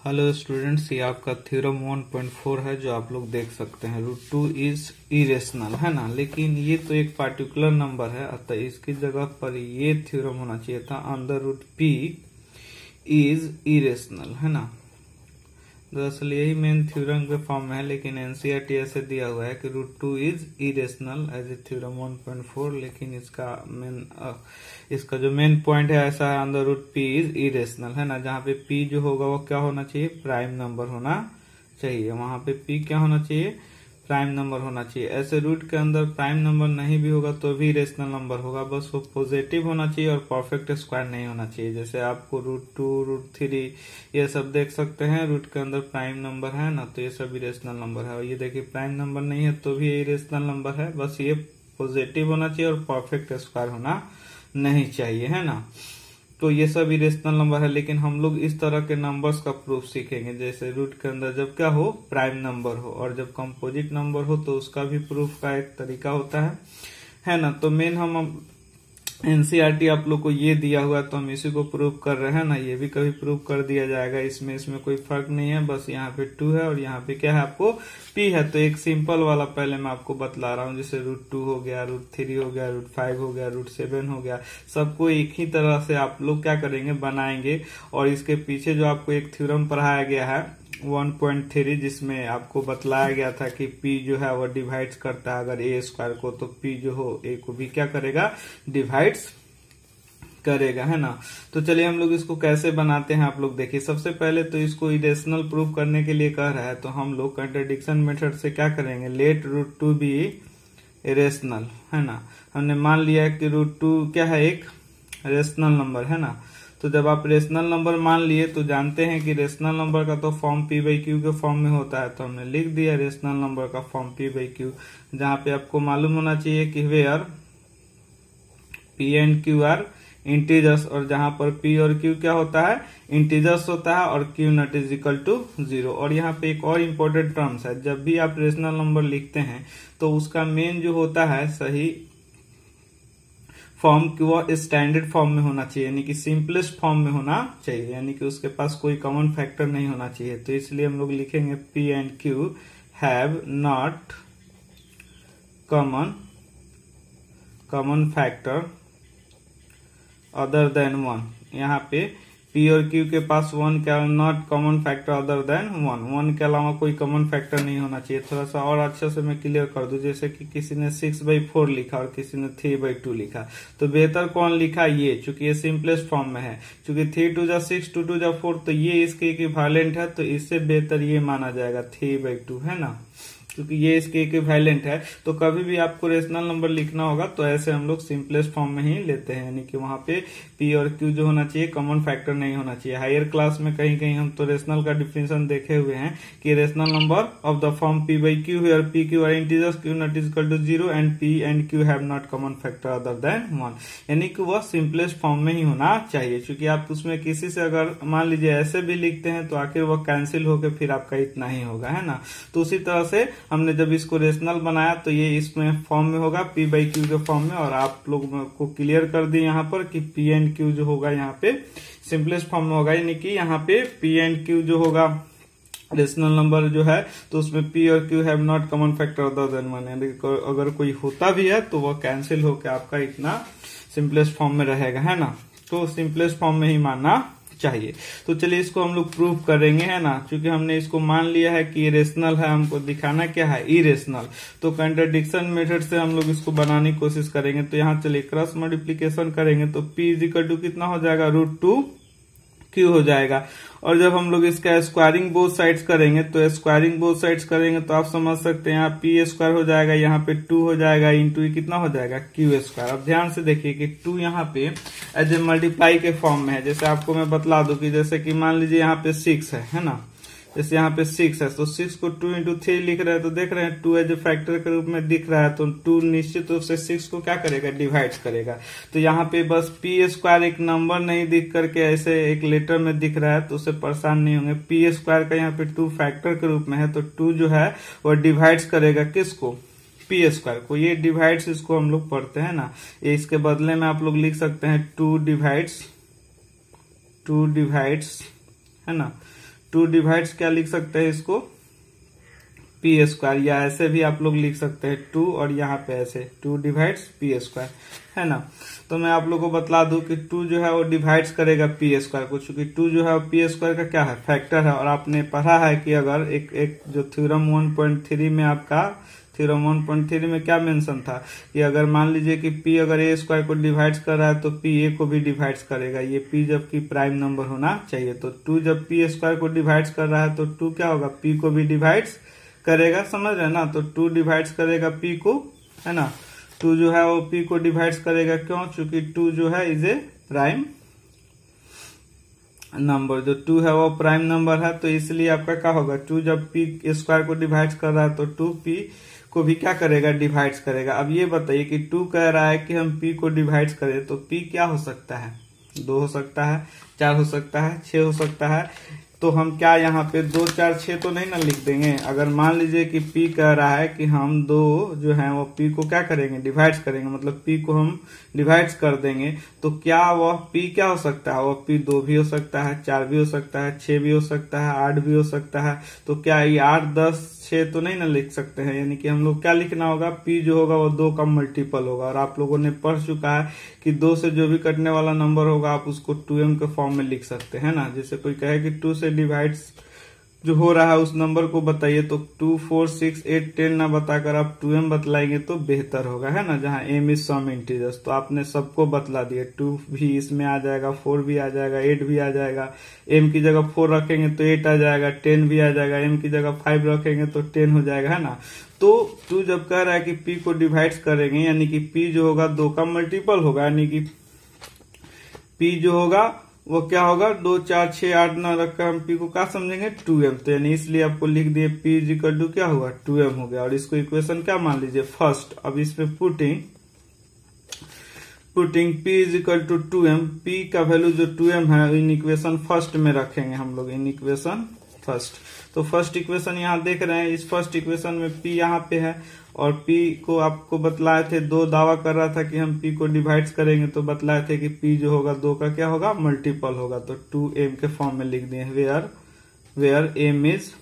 Hello students, ये आपका theorem 1.4 है जो आप लोग देख सकते हैं। √2 इज इरेशनल है ना, लेकिन ये तो एक पार्टिकुलर नंबर है, अतः इसकी जगह पर ये थ्योरम होना चाहिए था √p इज इरेशनल है ना। दरअसल यही मेन थ्योरम के फॉर्म में है, लेकिन एनसीईआरटी ऐसे दिया हुआ है कि √2 is irrational as a theorem 1.4, लेकिन इसका जो मेन पॉइंट है ऐसा है √p इज इरेशनल है ना, जहाँ पे p जो होगा वो क्या होना चाहिए, प्राइम नंबर होना चाहिए। वहां पे p क्या होना चाहिए, प्राइम नंबर होना चाहिए। ऐसे रूट के अंदर प्राइम नंबर नहीं भी होगा तो भी रेशनल नंबर होगा, बस वो पॉजिटिव होना चाहिए और परफेक्ट स्क्वायर नहीं होना चाहिए। जैसे आपको √2 √3 ये सब देख सकते हैं, रूट के अंदर प्राइम नंबर है ना, तो ये सब इरेशनल नंबर है। और ये देखिए प्राइम नंबर नहीं है तो भी ये इरेशनल नंबर है, बस ये पॉजिटिव होना चाहिए और परफेक्ट स्क्वायर होना नहीं चाहिए है ना। तो ये सब इरेशनल नंबर है, लेकिन हम लोग इस तरह के नंबर्स का प्रूफ सीखेंगे। जैसे रूट के अंदर जब क्या हो, प्राइम नंबर हो, और जब कंपोजिट नंबर हो तो उसका भी प्रूफ का एक तरीका होता है ना। तो मेन हम एनसीईआरटी आप लोग को ये दिया हुआ है तो हम इसी को प्रूव कर रहे हैं ना। ये भी कभी प्रूव कर दिया जाएगा, इसमें कोई फर्क नहीं है। बस यहाँ पे 2 है और यहाँ पे क्या है, आपको p है। तो एक सिंपल वाला पहले मैं आपको बतला रहा हूँ, जैसे √2 हो गया, √3 हो गया, √5 हो गया, √7 हो गया, सबको एक ही तरह से आप लोग क्या करेंगे, बनाएंगे। और इसके पीछे जो आपको एक थ्योरम पढ़ाया गया है 1.3, जिसमें आपको बतलाया गया था कि p जो है वो डिवाइड्स करता है अगर a स्क्वायर को, तो p जो हो a को भी क्या करेगा, डिवाइड्स करेगा है ना। तो चलिए हम लोग इसको कैसे बनाते हैं आप लोग देखिए। सबसे पहले तो इसको इरेशनल प्रूव करने के लिए कह रहा है, तो हम लोग कंट्राडिक्शन मेथड से क्या करेंगे, लेट √2 बी इरेशनल है ना। हमने मान लिया कि √2 क्या है, एक रेशनल नंबर है ना। तो जब आप रेशनल नंबर मान लिए तो जानते हैं कि रेशनल नंबर का तो फॉर्म p/q के फॉर्म में होता है, तो हमने लिख दिया रेशनल नंबर का फॉर्म p/q, जहां पे आपको मालूम होना चाहिए कि where p and q are integers, और जहां पर p और q क्या होता है, इंटीजर्स होता है, और q not is equal to 0। और यहाँ पे एक और इम्पोर्टेंट टर्म्स है, जब भी आप रेशनल नंबर लिखते हैं तो उसका मेन जो होता है सही फॉर्म की वो स्टैंडर्ड फॉर्म में होना चाहिए, यानी कि सिंपलेस्ट फॉर्म में होना चाहिए, यानी कि उसके पास कोई कॉमन फैक्टर नहीं होना चाहिए। तो इसलिए हम लोग लिखेंगे p and q have not common factor other than 1। यहाँ पे p और q के पास 1 क्या, not common factor other than 1 के अलावा कोई कॉमन फैक्टर नहीं होना चाहिए। थोड़ा सा और अच्छे से मैं क्लियर कर दूं, जैसे कि किसी ने 6/4 लिखा और किसी ने 3/2 लिखा, तो बेहतर कौन लिखा, ये, चूंकि ये सिंपलेस्ट फॉर्म में है। चूंकि 3 2 6 2 2 4, तो ये इसके इक्विवेलेंट है, तो इससे बेहतर ये माना जाएगा 3/2 है ना, क्योंकि ये इसके इक्विवेलेंट है। तो कभी भी आपको रेशनल नंबर लिखना होगा तो ऐसे हम लोग सिंपलेस्ट फॉर्म में ही लेते हैं, यानी कि वहां पे p और q जो होना चाहिए कॉमन फैक्टर नहीं होना चाहिए। हायर क्लास में कहीं कहीं हम तो रेशनल का डिफिनेशन देखे हुए हैं कि rational number of the form p/q where p q are integers q not is equal to 0 and p and q have not common factor other than 1, यानी कि वह सिंपलेस्ट फॉर्म में ही होना चाहिए। क्योंकि आप उसमें किसी से अगर मान लीजिए ऐसे भी लिखते हैं तो आखिर वह कैंसिल होकर फिर आपका इतना ही होगा है ना। तो उसी तरह से हमने जब इसको रेशनल बनाया तो ये इसमें फॉर्म में होगा p/q के फॉर्म में, और आप लोग को क्लियर कर दी यहाँ पर कि p एंड q जो होगा यहाँ पे सिंपलेस्ट फॉर्म में होगा, यानी कि यहाँ पे p एंड q जो होगा रेशनल नंबर जो है तो उसमें p और q have not common factor other than 1, यानी अगर कोई होता भी है तो वह कैंसिल होकर आपका इतना सिंपलेस्ट फॉर्म में रहेगा है ना। तो सिंपलेस्ट फॉर्म में ही मानना चाहिए। तो चलिए इसको हम लोग प्रूव करेंगे है ना। क्योंकि हमने इसको मान लिया है कि ये रेशनल है, हमको दिखाना क्या है, इरेशनल। तो कंट्राडिक्शन मेथड से हम लोग इसको बनाने की कोशिश करेंगे। तो यहाँ चलिए क्रॉस मल्टीप्लीकेशन करेंगे तो p इज इक्वल टू कितना हो जाएगा, √2 q हो जाएगा। और जब हम लोग इसका स्क्वायरिंग बोथ साइड्स करेंगे तो स्क्वायरिंग बोथ साइड्स करेंगे तो आप समझ सकते हैं यहाँ p स्क्वायर हो जाएगा, यहाँ पे 2 हो जाएगा, इंटू कितना हो जाएगा, q स्क्वायर। अब ध्यान से देखिए कि 2 यहाँ पे एज ए मल्टीप्लाई के फॉर्म में है। जैसे आपको मैं बतला दूं कि जैसे कि मान लीजिए यहाँ पे 6 है ना, जैसे यहाँ पे 6 है तो 6 को 2 इंटू 3 लिख रहे हैं, तो देख रहे हैं 2 एज ए फैक्टर के रूप में दिख रहा है, तो 2 निश्चित रूप से 6 को क्या करेगा, डिवाइड करेगा। तो यहाँ पे बस p स्क्वायर एक नंबर नहीं दिख करके ऐसे एक लेटर में दिख रहा है, तो उससे परेशान नहीं होंगे। p स्क्वायर का यहाँ पे 2 फैक्टर के रूप में है, तो 2 जो है वो डिवाइड करेगा किसको, p स्क्वायर को। ये डिवाइड्स इसको हम लोग पढ़ते हैं ना, ये इसके बदले में आप लोग लिख सकते हैं 2 डिवाइड्स है ना, 2 डिवाइड्स क्या लिख सकते हैं इसको, पी स्क्वायर, या ऐसे भी आप लोग लिख सकते हैं 2 और यहाँ पे ऐसे 2 डिवाइड्स पी स्क्वायर, है ना। तो मैं आप लोग को बतला दूं कि 2 जो है वो डिवाइड्स करेगा पी स्क्वायर को, चूंकि 2 जो है वो पी स्क्वायर का क्या है, फैक्टर है। और आपने पढ़ा है कि अगर एक जो थ्योरम 1.3 में आपका थ्योरम 1.3 में क्या मेंशन था कि अगर मान लीजिए कि p अगर a स्क्वायर को डिवाइड्स कर रहा है तो p a को भी डिवाइड्स करेगा, ये p जबकि प्राइम नंबर होना चाहिए। तो 2 जब p स्क्वायर को डिवाइड्स कर रहा है तो 2 क्या होगा, p को भी डिवाइड्स करेगा, समझ रहे ना। तो 2 डिवाइड्स करेगा p को, है ना। 2 जो है वो p को डिवाइड्स करेगा, क्यों, चूंकि 2 जो है इज ए प्राइम नंबर, जो 2 है वो प्राइम नंबर है, तो इसलिए आपका क्या होगा, 2 जब p स्क्वायर को डिवाइड्स कर रहा है तो 2p को भी क्या करेगा, डिवाइड्स करेगा। अब ये बताइए कि 2 कह रहा है कि हम p को डिवाइड्स करें, तो p क्या हो सकता है, 2 हो सकता है, 4 हो सकता है, 6 हो सकता है। तो हम क्या यहाँ पे 2, 4, 6 तो नहीं ना लिख देंगे। अगर मान लीजिए कि p कह रहा है कि हम 2 जो है वो p को क्या करेंगे, डिवाइड्स करेंगे, मतलब p को हम डिवाइड्स कर देंगे, तो क्या वह p क्या हो सकता है, वह p 2 भी हो सकता है, 4 भी हो सकता है, 6 भी हो सकता है, 8 भी हो सकता है। तो क्या ये 8, 10, 6 तो नहीं ना लिख सकते हैं, यानी कि हम लोग क्या लिखना होगा, p जो होगा वो 2 का मल्टीपल होगा। और आप लोगों ने पढ़ चुका है कि 2 से जो भी कटने वाला नंबर होगा आप उसको 2m के फॉर्म में लिख सकते हैं ना। जैसे कोई कहे कि 2 से डिवाइड्स जो हो रहा है उस नंबर को बताइए, तो 2, 4, 6, 8, 10 ना बताकर आप 2m बतलाएंगे तो बेहतर होगा, है ना, जहां m इज सम इंटीजर्स। तो आपने सबको बतला दिया, 2 भी इसमें आ जाएगा, 4 भी आ जाएगा, 8 भी आ जाएगा, m की जगह 4 रखेंगे तो 8 आ जाएगा, 10 भी आ जाएगा, m की जगह 5 रखेंगे तो 10 हो जाएगा, है ना। तो 2 जब कह रहा है कि p को डिवाइड्स करेंगे, यानी कि p जो होगा 2 का मल्टीपल होगा, यानी कि p जो होगा वो क्या होगा, 2, 4, 6, 8, 9 रखकर हम p को क्या समझेंगे, 2m। तो यानी इसलिए आपको लिख दिए p इज इक्वल टू क्या हुआ, 2m हो गया। और इसको इक्वेशन क्या मान लीजिए, फर्स्ट। अब इसमें putting p is equal to 2m, p का वैल्यू जो 2m है इन इक्वेशन फर्स्ट में रखेंगे हम लोग, इन इक्वेशन फर्स्ट। तो फर्स्ट इक्वेशन यहाँ देख रहे हैं, इस फर्स्ट इक्वेशन में p यहाँ पे है और p को आपको बतलाए थे, 2 दावा कर रहा था कि हम p को डिवाइड्स करेंगे, तो बतलाए थे कि p जो होगा 2 का क्या होगा, मल्टीपल होगा। तो 2m के फॉर्म में लिख दिए, where m is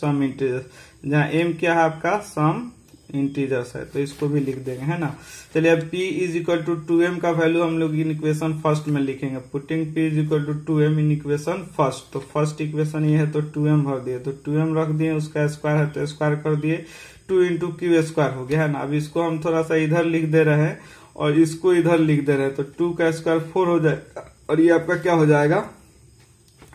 some integers, जहाँ m क्या है आपका, सम इंटीजर्स है, तो इसको भी लिख देंगे, है ना। चलिए अब p is equal to 2m का वैल्यू हम लोग इन इक्वेशन फर्स्ट में लिखेंगे, putting p is equal to 2m in equation first. तो फर्स्ट इक्वेशन ये है तो 2m भर दिए, तो 2m रख दिए, उसका स्क्वायर है तो स्क्वायर कर दिए, 2 इंटू क्यू स्क्वायर हो गया, है ना। अब इसको हम थोड़ा सा इधर लिख दे रहे हैं और इसको इधर लिख दे रहे हैं, तो 2 का स्क्वायर 4 हो जाएगा और ये आपका क्या हो जाएगा,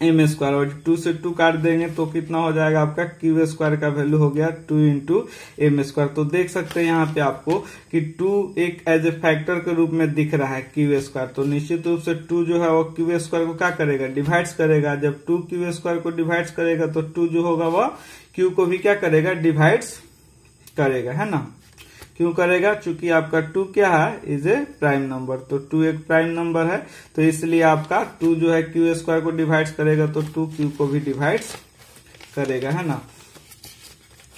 m स्क्वायर। और 2 से 2 काट देंगे तो कितना हो जाएगा आपका, क्यू स्क्वायर का वैल्यू हो गया 2 इंटू एम स्क्वायर। तो देख सकते हैं यहाँ पे आपको कि 2 एक एज ए फैक्टर के रूप में दिख रहा है क्यू स्क्वायर। तो निश्चित रूप से 2 जो है वो क्यू स्क्वायर को क्या करेगा, डिवाइड्स करेगा। जब 2 क्यू स्क्वायर को डिवाइड्स करेगा तो 2 जो होगा वह क्यू को भी क्या करेगा, डिवाइड्स करेगा, है ना। क्यों करेगा, चूंकि आपका 2 क्या है, इज ए प्राइम नंबर। तो 2 एक प्राइम नंबर है, तो इसलिए आपका 2 जो है क्यू स्क्वायर को डिवाइड्स करेगा तो 2 क्यू को भी डिवाइड्स करेगा, है ना।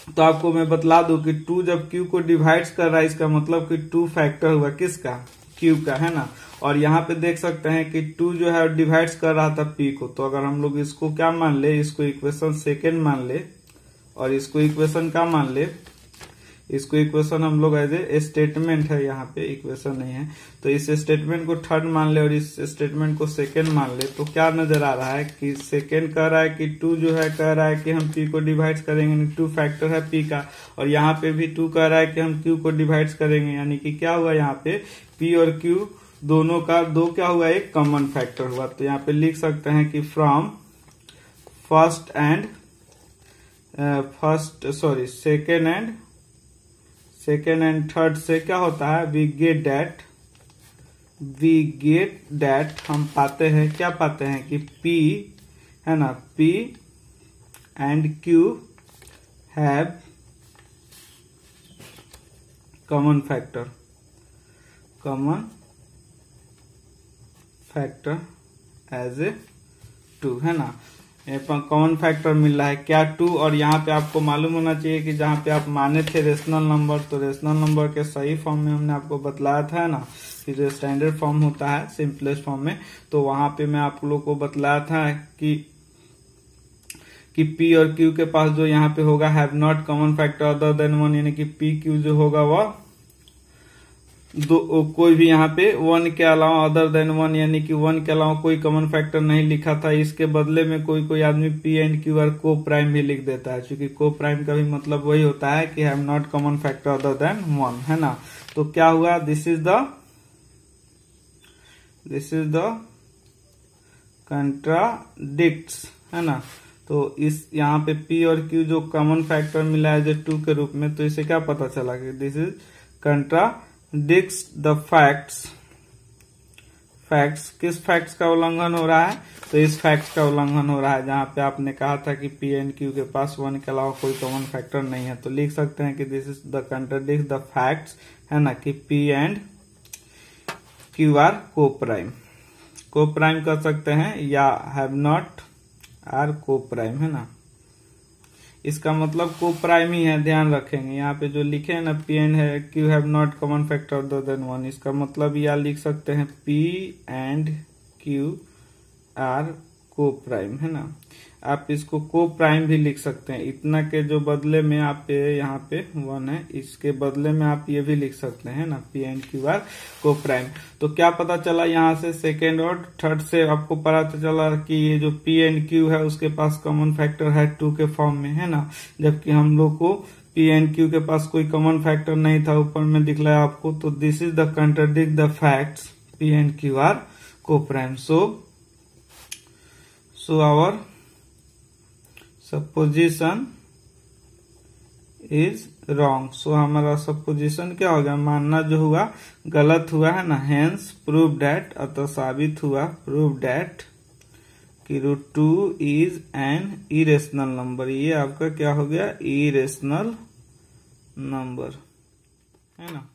तो आपको मैं बतला दूं कि 2 जब क्यू को डिवाइड्स कर रहा है, इसका मतलब कि 2 फैक्टर हुआ किसका, क्यू का, है ना। और यहाँ पे देख सकते हैं कि 2 जो है डिवाइड्स कर रहा था पी को, तो अगर हम लोग इसको क्या मान ले, इसको इक्वेशन सेकेंड मान ले और इसको इक्वेशन क्या मान ले, इसको इक्वेशन हम लोग एज ए स्टेटमेंट है, यहाँ पे इक्वेशन नहीं है, तो इस स्टेटमेंट को थर्ड मान ले और इस स्टेटमेंट को सेकेंड मान ले, तो क्या नजर आ रहा है कि सेकेंड कह रहा है कि 2 जो है कह रहा है कि हम p को डिवाइड करेंगे, 2 फैक्टर है p का, और यहाँ पे भी 2 कह रहा है कि हम q को डिवाइड करेंगे, यानी कि क्या हुआ यहाँ पे p और q दोनों का 2 क्या हुआ, एक कॉमन फैक्टर हुआ। तो यहाँ पे लिख सकते हैं कि फ्रॉम सेकेंड एंड थर्ड से क्या होता है, वी गेट दैट हम पाते हैं, क्या पाते हैं कि P है ना, P and Q have common factor as a 2, है ना। कॉमन फैक्टर मिल रहा है क्या, 2। और यहाँ पे आपको मालूम होना चाहिए कि जहाँ पे आप माने थे रेशनल नंबर, तो रेशनल नंबर के सही फॉर्म में हमने आपको बतलाया था ना, कि स्टैंडर्ड फॉर्म होता है सिंपलेस्ट फॉर्म में, तो वहां पे मैं आप लोग को बतलाया था कि कि P और Q के पास जो यहाँ पे होगा have not common factor other than 1, यानी कि P Q जो होगा वह कोई भी यहाँ पे 1 के अलावा अदर देन 1, यानी कि 1 के अलावा कोई कॉमन फैक्टर नहीं लिखा था। इसके बदले में कोई आदमी P एंड Q आर को प्राइम भी लिख देता है, क्योंकि को प्राइम का भी मतलब वही होता है कि have not common factor other than 1, है ना। तो क्या हुआ, दिस इज द कंट्राडिक्ट्स, है ना। तो इस यहाँ पे P और Q जो कॉमन फैक्टर मिला है जो 2 के रूप में, तो इसे क्या पता चला कि this is contradicts the facts. किस फैक्ट्स का उल्लंघन हो रहा है, तो इस फैक्ट्स का उल्लंघन हो रहा है जहां पे आपने कहा था कि P एंड Q के पास 1 के अलावा कोई कॉमन फैक्टर नहीं है। तो लिख सकते हैं कि this is the contradicts the facts, है ना, कि P एंड Q आर को प्राइम कर सकते हैं, या हैव नॉट आर को प्राइम, है ना। इसका मतलब को प्राइम ही है, ध्यान रखेंगे। यहाँ पे जो लिखे हैं ना P and Q have not common factor other than 1, इसका मतलब या लिख सकते हैं P एंड Q आर को प्राइम, है ना। आप इसको को प्राइम भी लिख सकते हैं, इतना के जो बदले में आप यहाँ पे 1 है, इसके बदले में आप ये भी लिख सकते हैं ना, P एंड Q आर को प्राइम। तो क्या पता चला यहाँ से, सेकेंड और थर्ड से आपको पता चला कि ये जो P एंड Q है उसके पास कॉमन फैक्टर है 2 के फॉर्म में, है ना, जबकि हम लोग को P एंड Q के पास कोई कॉमन फैक्टर नहीं था, ऊपर में दिखलाया आपको। तो this is the contradict the facts P and Q are coprime. So our supposition is wrong. So हमारा सपोजिशन क्या हो गया, मानना जो हुआ गलत हुआ, है ना। हेंस प्रूव दैट, अतः साबित हुआ, प्रूव दैट कि √2 इज एन इरेशनल नंबर। ये आपका क्या हो गया, इरेशनल नंबर, है ना।